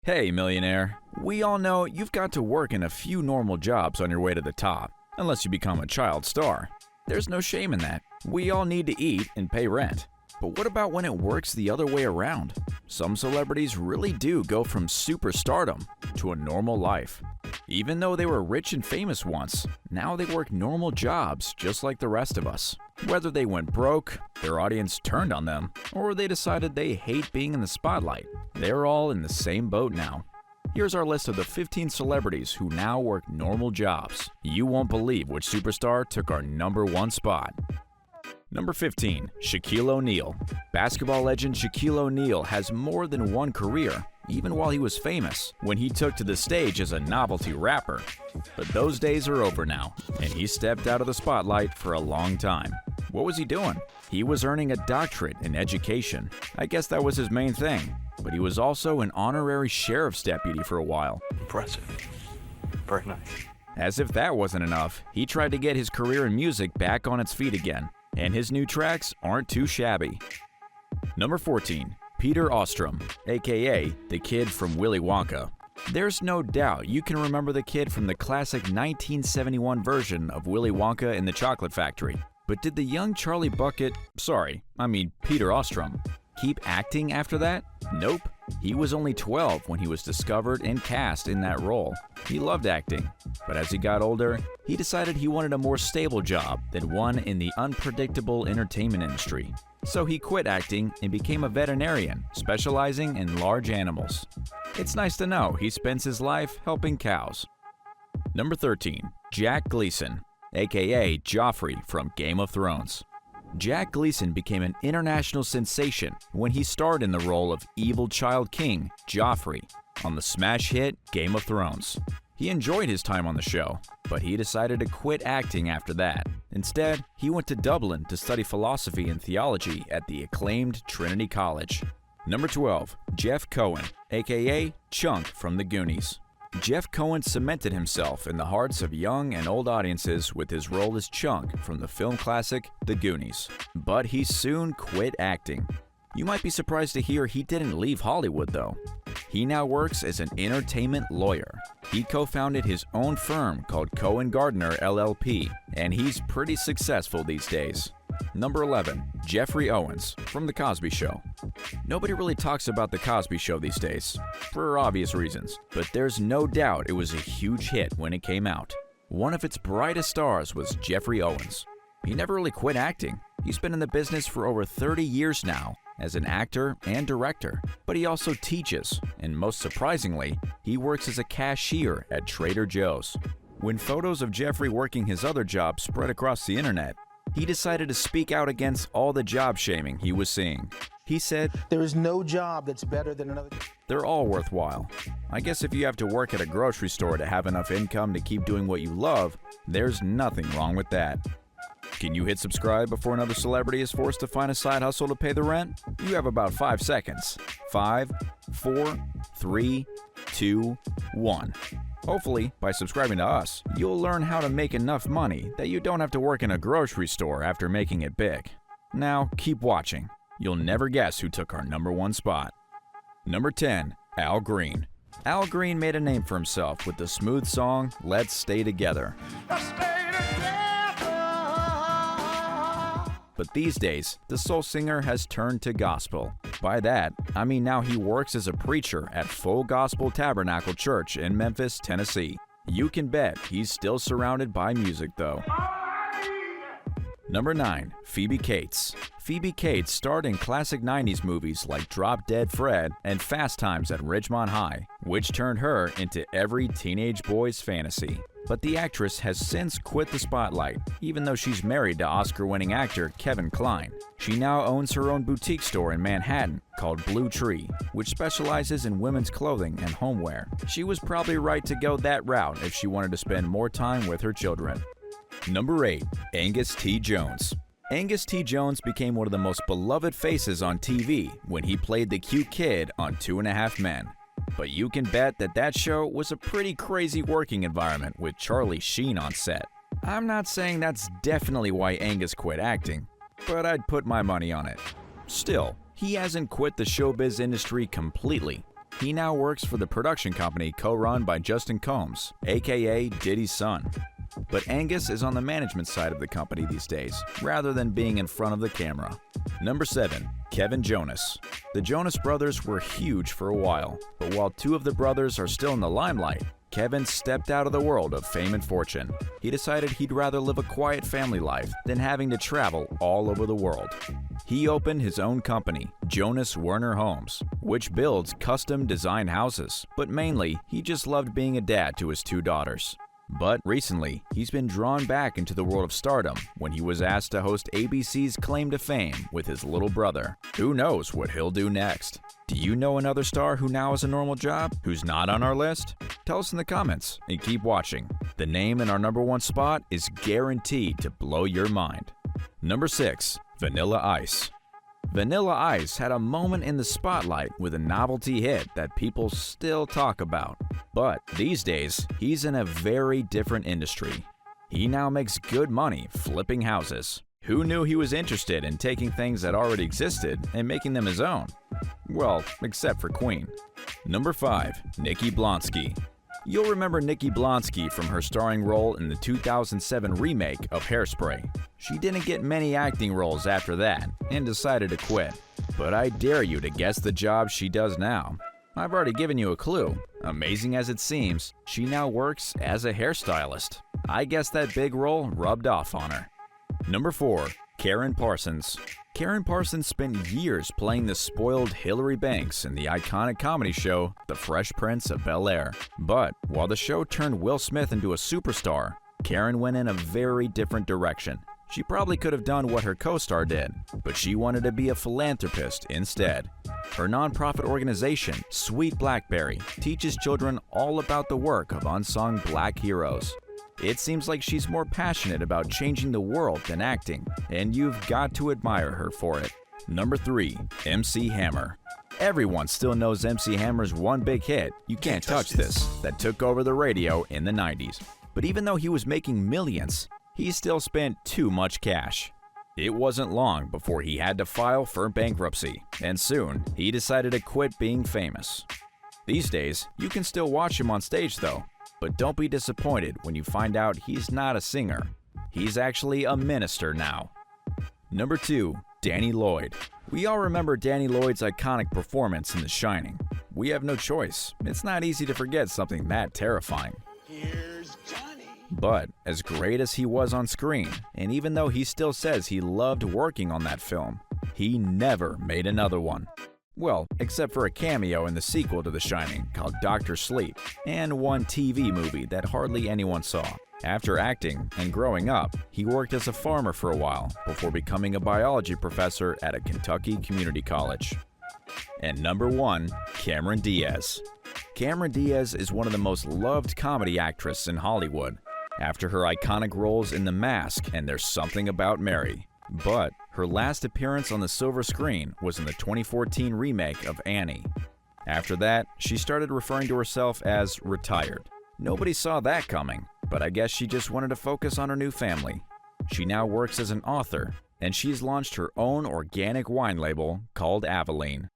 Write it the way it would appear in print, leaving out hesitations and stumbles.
Hey, millionaire. We all know you've got to work in a few normal jobs on your way to the top, unless you become a child star. There's no shame in that. We all need to eat and pay rent. But what about when it works the other way around? Some celebrities really do go from superstardom to a normal life. Even though they were rich and famous once, now they work normal jobs just like the rest of us. Whether they went broke, their audience turned on them, or they decided they hate being in the spotlight, they're all in the same boat now. Here's our list of the 15 celebrities who now work normal jobs. You won't believe which superstar took our #1 spot. Number 15. Shaquille O'Neal. Basketball legend Shaquille O'Neal has more than one career, even while he was famous, when he took to the stage as a novelty rapper. But those days are over now, and he stepped out of the spotlight for a long time. What was he doing? He was earning a doctorate in education. I guess that was his main thing. But he was also an honorary sheriff's deputy for a while. Impressive. Very nice. As if that wasn't enough, he tried to get his career in music back on its feet again, and his new tracks aren't too shabby. Number 14. Peter Ostrom, aka the kid from Willy Wonka. There's no doubt you can remember the kid from the classic 1971 version of Willy Wonka and the Chocolate Factory. But did the young Charlie Bucket, Peter Ostrom, keep acting after that? Nope. He was only 12 when he was discovered and cast in that role. He loved acting, but as he got older, he decided he wanted a more stable job than one in the unpredictable entertainment industry. So he quit acting and became a veterinarian, specializing in large animals. It's nice to know he spends his life helping cows. Number 13. Jack Gleason, aka Joffrey from Game of Thrones. Jack Gleason became an international sensation when he starred in the role of evil Child King, Joffrey, on the smash hit Game of Thrones. He enjoyed his time on the show, but he decided to quit acting after that. Instead, he went to Dublin to study philosophy and theology at the acclaimed Trinity College. Number 12. Jeff Cohen, aka Chunk from The Goonies. Jeff Cohen cemented himself in the hearts of young and old audiences with his role as Chunk from the film classic The Goonies. But he soon quit acting. You might be surprised to hear he didn't leave Hollywood though. He now works as an entertainment lawyer. He co-founded his own firm called Cohen Gardner LLP, and he's pretty successful these days. Number 11. Jeffrey Owens from The Cosby Show. Nobody really talks about The Cosby Show these days, for obvious reasons, but there's no doubt it was a huge hit when it came out. One of its brightest stars was Jeffrey Owens. He never really quit acting. He's been in the business for over 30 years now as an actor and director, but he also teaches, and most surprisingly, he works as a cashier at Trader Joe's. When photos of Jeffrey working his other job spread across the internet, he decided to speak out against all the job shaming he was seeing. He said, "There is no job that's better than another." They're all worthwhile. I guess if you have to work at a grocery store to have enough income to keep doing what you love, there's nothing wrong with that. Can you hit subscribe before another celebrity is forced to find a side hustle to pay the rent? You have about 5 seconds. 5, 4, 3, 2, 1. Hopefully, by subscribing to us, you'll learn how to make enough money that you don't have to work in a grocery store after making it big. Now, keep watching. You'll never guess who took our #1 spot. Number 10. Al Green. Al Green made a name for himself with the smooth song, Let's Stay Together. But these days, the soul singer has turned to gospel. By that, I mean now he works as a preacher at Full Gospel Tabernacle Church in Memphis, Tennessee. You can bet he's still surrounded by music though. Number 9. Phoebe Cates. Phoebe Cates starred in classic 90s movies like Drop Dead Fred and Fast Times at Ridgemont High, which turned her into every teenage boy's fantasy. But the actress has since quit the spotlight, even though she's married to Oscar-winning actor Kevin Kline. She now owns her own boutique store in Manhattan called Blue Tree, which specializes in women's clothing and homeware. She was probably right to go that route if she wanted to spend more time with her children. Number 8. Angus T. Jones. Angus T. Jones became one of the most beloved faces on TV when he played the cute kid on 2.5 Men. But you can bet that show was a pretty crazy working environment with Charlie Sheen on set. I'm not saying that's definitely why Angus quit acting, but I'd put my money on it. Still, he hasn't quit the showbiz industry completely. He now works for the production company co-run by Justin Combs, aka Diddy's son. But Angus is on the management side of the company these days, rather than being in front of the camera. Number 7. Kevin Jonas. The Jonas Brothers were huge for a while, but while two of the brothers are still in the limelight, Kevin stepped out of the world of fame and fortune. He decided he'd rather live a quiet family life than having to travel all over the world. He opened his own company, Jonas Werner Homes, which builds custom design houses, but mainly he just loved being a dad to his two daughters. But recently, he's been drawn back into the world of stardom when he was asked to host ABC's Claim to Fame with his little brother. Who knows what he'll do next? Do you know another star who now has a normal job, who's not on our list? Tell us in the comments and keep watching. The name in our number 1 spot is guaranteed to blow your mind. Number 6. Vanilla Ice. Vanilla Ice had a moment in the spotlight with a novelty hit that people still talk about. But these days, he's in a very different industry. He now makes good money flipping houses. Who knew he was interested in taking things that already existed and making them his own? Well, except for Queen. Number 5. Nikki Blonsky. You'll remember Nikki Blonsky from her starring role in the 2007 remake of Hairspray. She didn't get many acting roles after that and decided to quit. But I dare you to guess the job she does now. I've already given you a clue. Amazing as it seems, she now works as a hairstylist. I guess that big role rubbed off on her. Number 4. Karen Parsons. Karen Parsons spent years playing the spoiled Hilary Banks in the iconic comedy show The Fresh Prince of Bel-Air. But while the show turned Will Smith into a superstar, Karen went in a very different direction. She probably could have done what her co-star did, but she wanted to be a philanthropist instead. Her nonprofit organization, Sweet Blackberry, teaches children all about the work of unsung black heroes. It seems like she's more passionate about changing the world than acting, and you've got to admire her for it. Number 3. MC Hammer. Everyone still knows MC Hammer's one big hit, You Can't Touch This, that took over the radio in the 90s. But even though he was making millions, he still spent too much cash. It wasn't long before he had to file for bankruptcy, and soon he decided to quit being famous. These days, you can still watch him on stage though, but don't be disappointed when you find out he's not a singer. He's actually a minister now. Number 2. Danny Lloyd. We all remember Danny Lloyd's iconic performance in The Shining. We have no choice. It's not easy to forget something that terrifying. Here's Johnny. But as great as he was on screen, and even though he still says he loved working on that film, he never made another one. Well, except for a cameo in the sequel to The Shining called Dr. Sleep, and one TV movie that hardly anyone saw. After acting and growing up, he worked as a farmer for a while before becoming a biology professor at a Kentucky community college. And number 1, Cameron Diaz. Cameron Diaz is one of the most loved comedy actresses in Hollywood, after her iconic roles in The Mask and There's Something About Mary. But her last appearance on the silver screen was in the 2014 remake of Annie. After that, she started referring to herself as retired. Nobody saw that coming, but I guess she just wanted to focus on her new family. She now works as an author, and she's launched her own organic wine label called Aveline.